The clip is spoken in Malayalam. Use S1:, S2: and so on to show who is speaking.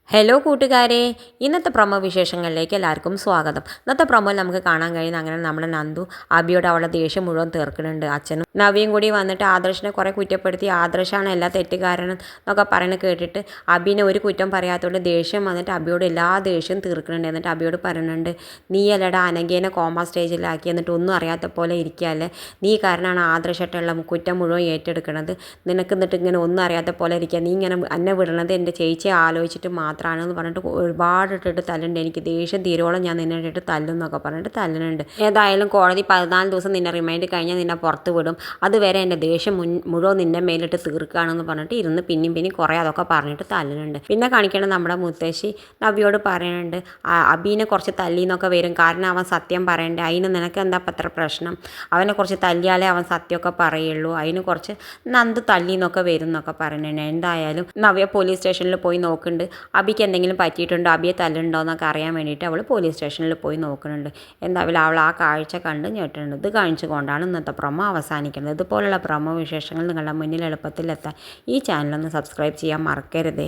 S1: ഹലോ കൂട്ടുകാരെ, ഇന്നത്തെ പ്രൊമോ വിശേഷങ്ങളിലേക്ക് എല്ലാവർക്കും സ്വാഗതം. ഇന്നത്തെ പ്രൊമോയിൽ നമുക്ക് കാണാൻ കഴിയുന്ന അങ്ങനെ നമ്മുടെ നന്ദു അബിയോട് അവളുടെ ദേഷ്യം മുഴുവൻ തീർക്കുന്നുണ്ട്. അച്ഛനും നവിയും കൂടി വന്നിട്ട് ആദർശിനെ കുറേ കുറ്റപ്പെടുത്തി ആദർശാണ് എല്ലാ തെറ്റുകാരനും എന്നൊക്കെ പറയുന്നത് കേട്ടിട്ട് അബിനെ ഒരു കുറ്റം പറയാത്തതുകൊണ്ട് ദേഷ്യം വന്നിട്ട് അബിയോട് എല്ലാ ദേഷ്യവും തീർക്കുന്നുണ്ട്. എന്നിട്ട് അബിയോട് പറയുന്നുണ്ട്, നീ അല്ലടാ അനഘേനെ കോമ സ്റ്റേജിലാക്കി എന്നിട്ട് ഒന്നും അറിയാത്ത പോലെ ഇരിക്കുകയല്ലേ, നീ കാരണമാണ് ആദർശമായിട്ടുള്ള കുറ്റം മുഴുവൻ ഏറ്റെടുക്കുന്നത്, നിനക്ക് എന്നിട്ട് ഇങ്ങനെ ഒന്നും അറിയാത്ത പോലെ ഇരിക്കുക, നീ ഇങ്ങനെ എന്നെ വിടണത് എൻ്റെ ചേച്ചിയെ ആലോചിച്ചിട്ട് മാത്രമാണെന്ന് പറഞ്ഞിട്ട് ഒരുപാട് ഇട്ടിട്ട് തല്ലുന്നുണ്ട്. എനിക്ക് ദേഷ്യം തീരോളം ഞാൻ നിന്നെ ഇട്ടിട്ട് തല്ലുന്നൊക്കെ പറഞ്ഞിട്ട് തല്ലുന്നുണ്ട്. ഏതായാലും കോടതി 14 ദിവസം നിന്നെ റിമൈൻഡ് കഴിഞ്ഞാൽ നിന്നെ പുറത്ത് വിടും, അതുവരെ എൻ്റെ ദേഷ്യം മുഴുവൻ നിന്നെ മേലിട്ട് തീർക്കുകയാണെന്ന് പറഞ്ഞിട്ട് ഇരുന്ന് പിന്നെയും കുറേ അതൊക്കെ പറഞ്ഞിട്ട് തല്ലുന്നുണ്ട്. പിന്നെ കാണിക്കണം നമ്മുടെ മുത്തശ്ശി നവിയോട് പറയുന്നുണ്ട്, അബീനെ കുറച്ച് തല്ലിന്നൊക്കെ വരും, കാരണം അവൻ സത്യം പറയണ്ടേ, അതിന് നിനക്ക് എന്താ അത്ര പ്രശ്നം, അവനെ കുറച്ച് തല്ലിയാലേ അവൻ സത്യമൊക്കെ പറയുള്ളൂ, അതിന് കുറച്ച് നന്ദ് തല്ലിന്നൊക്കെ വരും എന്നൊക്കെ പറയുന്നുണ്ട്. എന്തായാലും നവ്യ പോലീസ് സ്റ്റേഷനിൽ പോയി നോക്കുന്നുണ്ട്. അബിക്ക് എന്തെങ്കിലും പറ്റിയിട്ടുണ്ടോ, അബിയെ തല്ലുണ്ടോ എന്നൊക്കെ അറിയാൻ വേണ്ടിയിട്ട് അവൾ പോലീസ് സ്റ്റേഷനിൽ പോയി നോക്കുന്നുണ്ട്. എന്തായാലും അവൾ ആ കാഴ്ച കണ്ട് ഞെട്ടുന്നുണ്ട്. ഇത് കാണിച്ചുകൊണ്ടാണ് ഇന്നത്തെ പ്രൊമോ അവസാനിക്കുന്നത്. ഇതുപോലുള്ള പ്രൊമോ വിശേഷങ്ങൾ നിങ്ങളുടെ മുന്നിൽ എളുപ്പത്തിലെത്താൻ ഈ ചാനലൊന്ന് സബ്സ്ക്രൈബ് ചെയ്യാൻ മറക്കരുതേ.